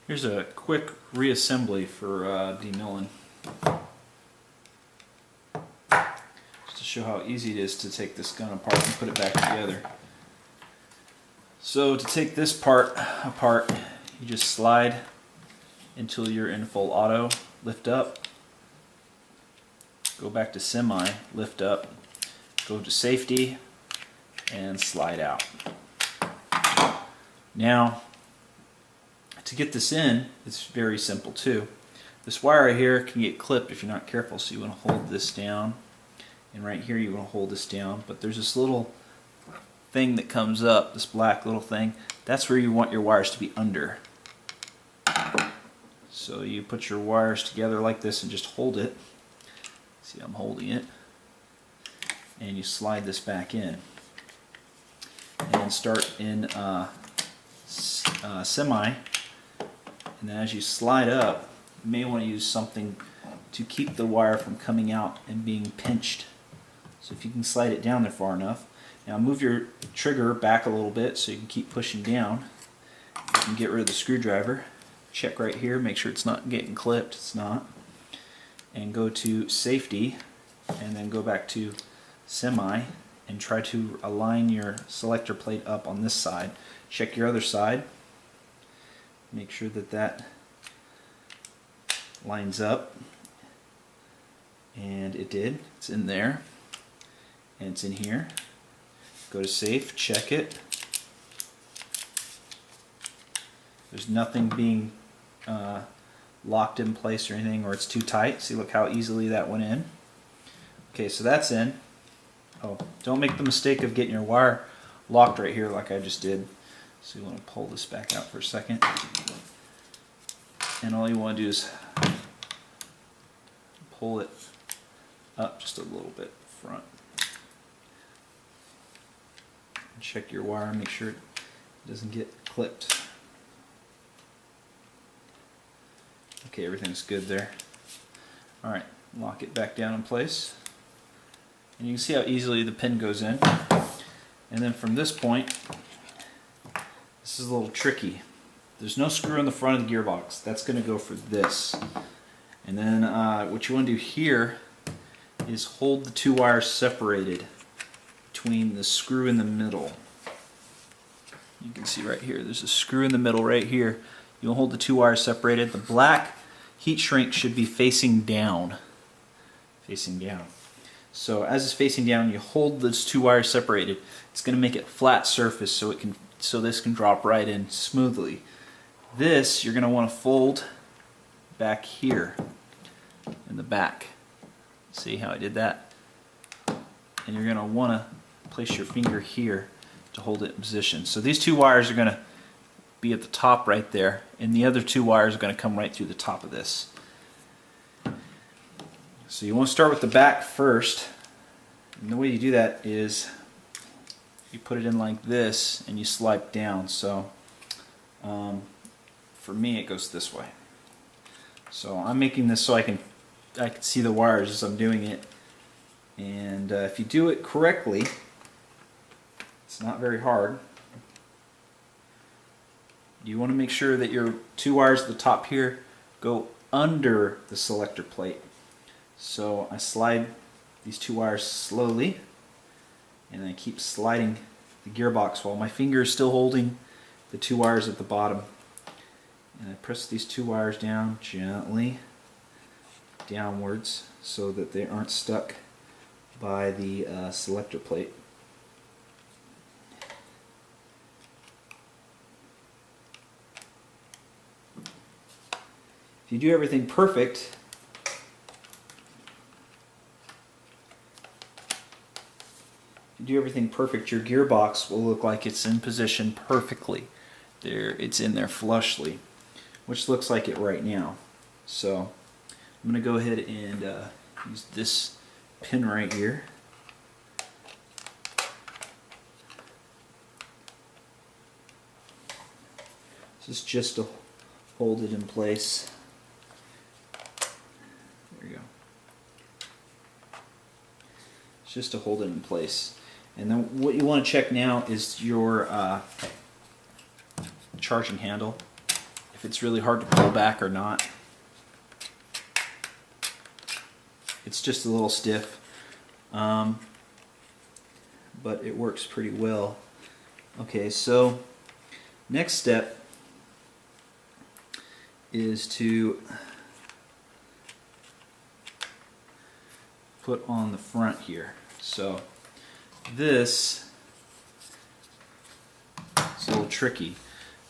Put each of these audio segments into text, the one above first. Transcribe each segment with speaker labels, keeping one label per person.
Speaker 1: Here's a quick reassembly for DMullen, just to show how easy it is to take this gun apart and put it back together. So to take this part apart, you just slide until you're in full auto, lift up, go back to semi, lift up, go to safety, and slide out. Now, to get this in, it's very simple too. This wire right here can get clipped if you're not careful, so you want to hold this down, and right here you want to hold this down, but there's this little thing that comes up, this black little thing, that's where you want your wires to be under. So you put your wires together like this and just hold it. See, I'm holding it, and you slide this back in and start in semi. And then as you slide up, you may want to use something to keep the wire from coming out and being pinched. So if you can slide it down there far enough. Now move your trigger back a little bit so you can keep pushing down. You can get rid of the screwdriver. Check right here, make sure it's not getting clipped. It's not. And go to safety, and then go back to semi, and try to align your selector plate up on this side. Check your other side. Make sure that that lines up, and it did. It's in there, and it's in here. Go to safe, check it. There's nothing being locked in place or anything, or it's too tight. See, look how easily that went in. Okay, so that's in. Oh, don't make the mistake of getting your wire locked right here like I just did. So you want to pull this back out for a second. And all you want to do is pull it up just a little bit front. And check your wire, make sure it doesn't get clipped. Okay, everything's good there. Alright, lock it back down in place. And you can see how easily the pin goes in. And then from this point, this is a little tricky. There's no screw in the front of the gearbox. That's going to go for this. And then what you want to do here is hold the two wires separated between the screw in the middle. You can see right here, there's a screw in the middle right here. You'll hold the two wires separated. The black heat shrink should be facing down. Facing down. So as it's facing down, you hold those two wires separated. It's going to make it a flat surface so this can drop right in smoothly. This you're going to want to fold back here in the back. See how I did that? And you're going to want to place your finger here to hold it in position. So these two wires are going to be at the top right there, and the other two wires are going to come right through the top of this. So you want to start with the back first, and the way you do that is you put it in like this and you slide down. So for me it goes this way. So I'm making this so I can see the wires as I'm doing it, and if you do it correctly, it's not very hard. You want to make sure that your two wires at the top here go under the selector plate. So I slide these two wires slowly, and I keep sliding the gearbox while my finger is still holding the two wires at the bottom. And I press these two wires down gently downwards so that they aren't stuck by the selector plate. If you do everything perfect, your gearbox will look like it's in position perfectly. It's in there flushly, which looks like it right now. So I'm going to go ahead and use this pin right here. This is just to hold it in place. There you go. It's just to hold it in place. And then what you want to check now is your charging handle. if it's really hard to pull back or not. It's just a little stiff, but it works pretty well. Okay, so next step is to put on the front here. So this is a little tricky.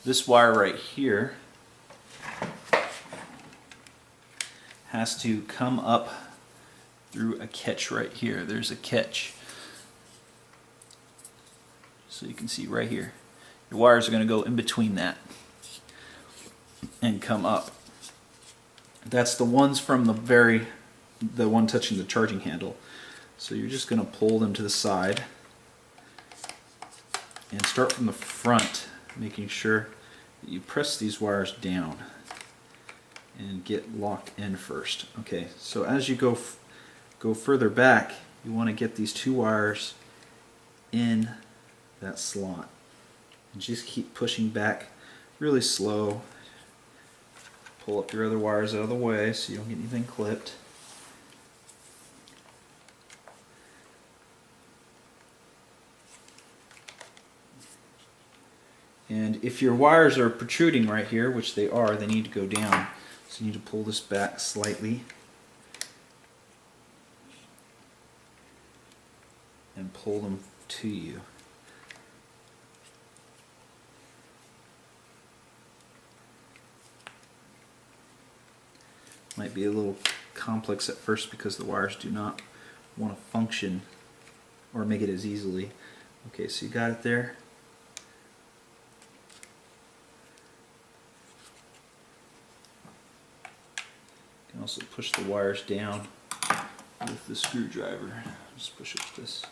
Speaker 1: This wire right here has to come up through a catch right here. There's a catch. So you can see right here. Your wires are going to go in between that and come up. That's the ones from the one touching the charging handle. So you're just going to pull them to the side and start from the front, making sure that you press these wires down and get locked in first. Okay, so as you go further back, you want to get these two wires in that slot and just keep pushing back really slow. Pull up your other wires out of the way so you don't get anything clipped. And if your wires are protruding right here, which they are, they need to go down. So you need to pull this back slightly and pull them to you. Might be a little complex at first because the wires do not want to function or make it as easily. Okay, so you got it there. You can also push the wires down with the screwdriver. Just push it with this.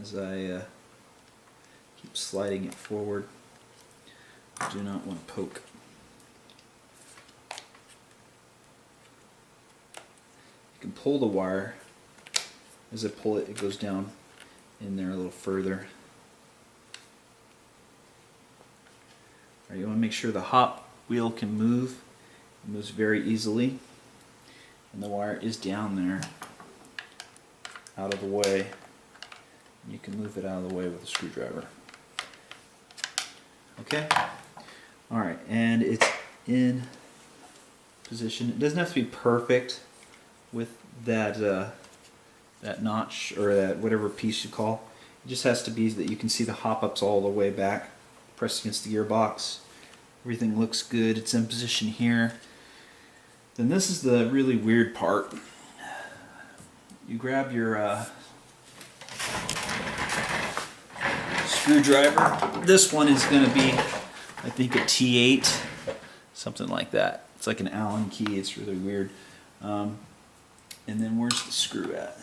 Speaker 1: As I keep sliding it forward, I do not want to poke. You can pull the wire. As I pull it, it goes down in there a little further. All right, you want to make sure the hop wheel can move. It moves very easily. And the wire is down there, out of the way. You can move it out of the way with a screwdriver. Okay? Alright, and it's in position. It doesn't have to be perfect with that that notch or that whatever piece you call. It just has to be that you can see the hop-ups all the way back, pressed against the gearbox. Everything looks good. It's in position here. Then this is the really weird part. You grab your screwdriver. This one is going to be, I think, a T8, something like that. It's like an Allen key. It's really weird. And then where's the screw at?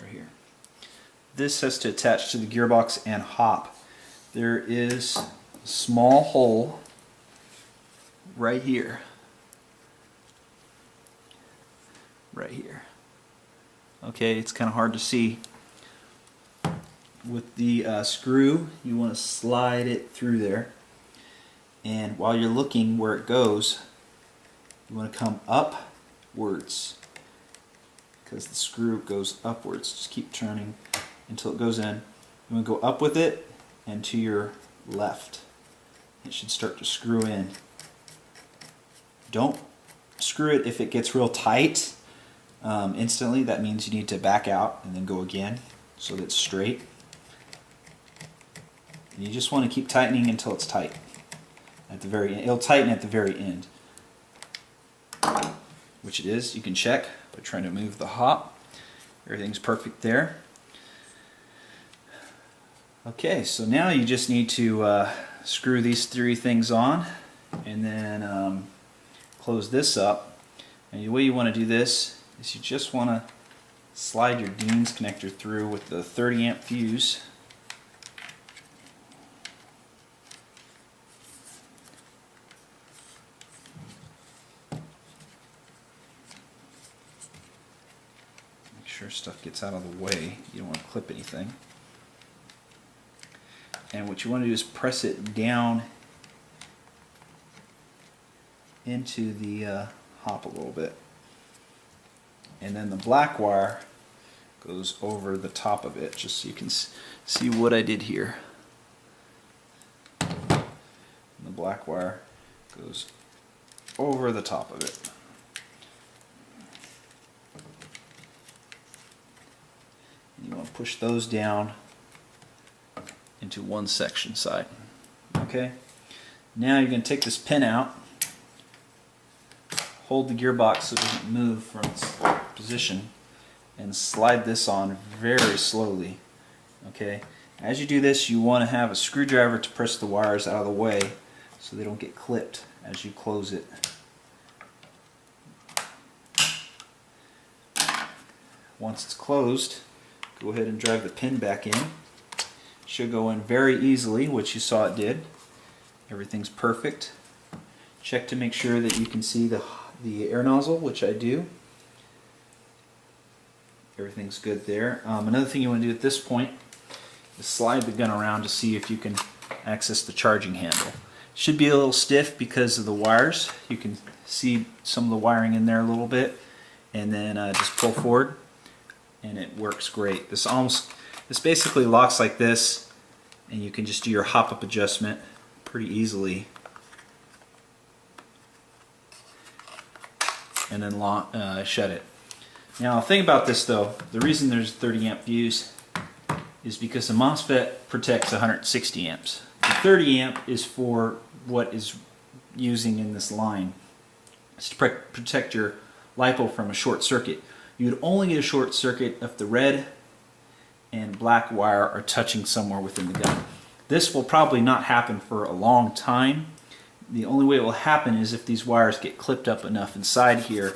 Speaker 1: Right here. This has to attach to the gearbox and hop. There is a small hole right here. Right here. Okay, it's kind of hard to see. With the screw, you want to slide it through there. And while you're looking where it goes, you want to come upwards, because the screw goes upwards. Just keep turning until it goes in. You want to go up with it and to your left. It should start to screw in. Don't screw it if it gets real tight instantly. That means you need to back out and then go again so that it's straight. And you just want to keep tightening until it's tight. At the very end. It'll tighten at the very end. Which it is. You can check by trying to move the hop. Everything's perfect there. Okay, so now you just need to screw these three things on and then close this up. And the way you want to do this is you just want to slide your Dean's connector through with the 30 amp fuse. Make sure stuff gets out of the way. You don't want to clip anything. And what you want to do is press it down into the hop a little bit. And then the black wire goes over the top of it, just so you can see what I did here. And the black wire goes over the top of it. And you want to push those down into one section side. Okay? Now you're going to take this pin out, hold the gearbox so it doesn't move from its position, and slide this on very slowly. Okay? As you do this, you want to have a screwdriver to press the wires out of the way so they don't get clipped as you close it. Once it's closed, go ahead and drive the pin back in. It should go in very easily, which you saw it did. Everything's perfect. Check to make sure that you can see the air nozzle, which I do. Everything's good there. Another thing you want to do at this point is slide the gun around to see if you can access the charging handle. It should be a little stiff because of the wires. You can see some of the wiring in there a little bit, and then just pull forward and it works great. This basically locks like this, and you can just do your hop-up adjustment pretty easily, and then shut it. Now, the thing about this though, the reason there's 30 amp fuse is because the MOSFET protects 160 amps. The 30 amp is for what is using in this line. It's to protect your LiPo from a short circuit. You would only get a short circuit if the red and black wire are touching somewhere within the gun. This will probably not happen for a long time. The only way it will happen is if these wires get clipped up enough inside here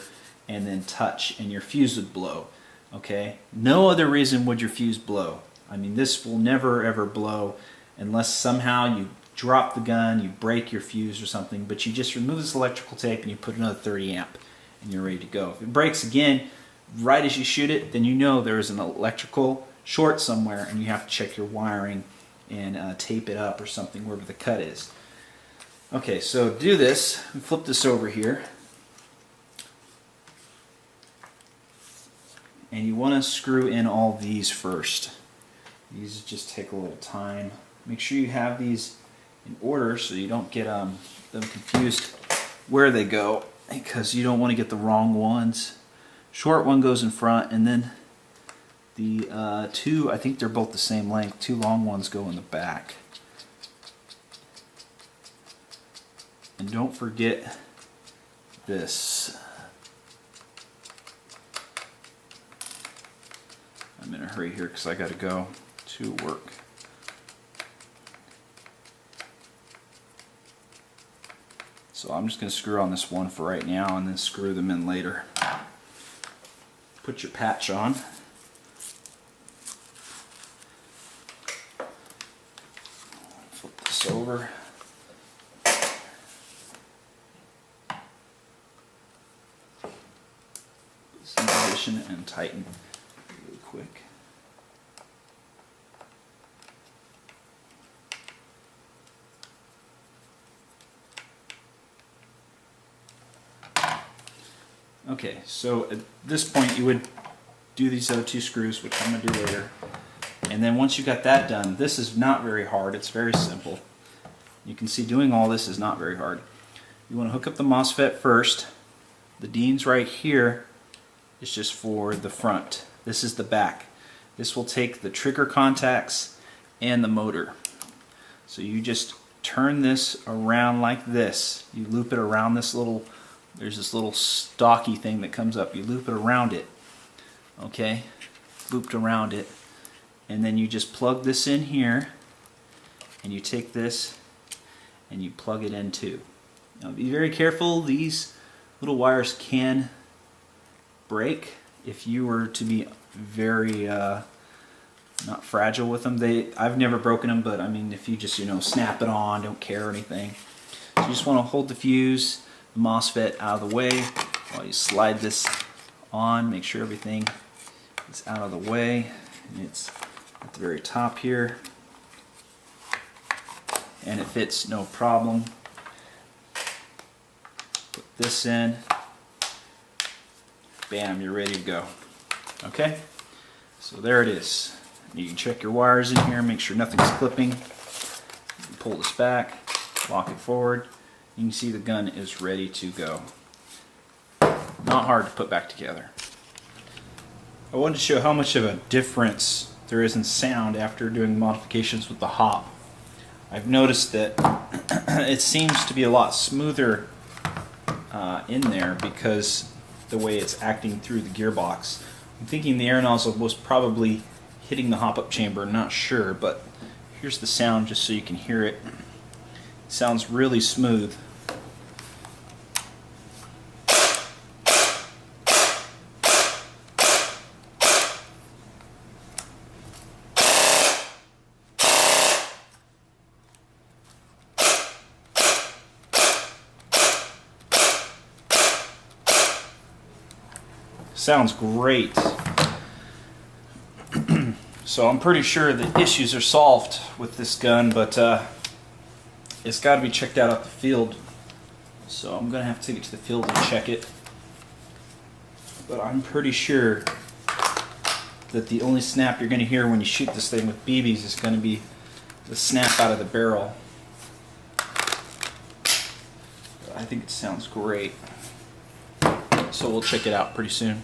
Speaker 1: and then touch, and your fuse would blow. Okay? No other reason would your fuse blow. I mean, this will never ever blow unless somehow you drop the gun, you break your fuse or something, but you just remove this electrical tape and you put another 30 amp and you're ready to go. If it breaks again right as you shoot it, then you know there is an electrical short somewhere and you have to check your wiring and tape it up or something wherever the cut is. Okay, so to do this, flip this over here, and you want to screw in all these first. These just take a little time. Make sure you have these in order so you don't get them confused where they go, because you don't want to get the wrong ones. Short one goes in front, and then the two, I think they're both the same length, two long ones go in the back. And don't forget this. I'm in a hurry here because I got to go to work. So I'm just going to screw on this one for right now and then screw them in later. Put your patch on. Flip this over. Put this in position and tighten really quick. Okay, so at this point you would do these other two screws, which I'm going to do later. And then once you got that done, this is not very hard, it's very simple. You can see doing all this is not very hard. You want to hook up the MOSFET first. The DIN's right here is just for the front. This is the back. This will take the trigger contacts and the motor. So you just turn this around like this. You loop it around this little, there's this little stocky thing that comes up. You loop it around it. Okay? Looped around it. And then you just plug this in here, and you take this and you plug it in too. Now be very careful, these little wires can break if you were to be very not fragile with them. I've never broken them, but I mean, if you just snap it on, don't care or anything. So you just want to hold the fuse, the MOSFET out of the way while you slide this on. Make sure everything is out of the way, and it's at the very top here. and it fits no problem. Put this in. Bam, you're ready to go. Okay, so there it is. You can check your wires in here, make sure nothing's clipping. Pull this back, lock it forward. You can see the gun is ready to go. Not hard to put back together. I wanted to show how much of a difference there is in sound after doing modifications with the hop. I've noticed that it seems to be a lot smoother in there because the way it's acting through the gearbox. I'm thinking the air nozzle was probably hitting the hop-up chamber, not sure, but here's the sound just so you can hear it. It sounds really smooth. Sounds great. So I'm pretty sure the issues are solved with this gun, but it's got to be checked out at the field. So I'm going to have to take it to the field and check it. But I'm pretty sure that the only snap you're going to hear when you shoot this thing with BBs is going to be the snap out of the barrel. I think it sounds great. So we'll check it out pretty soon.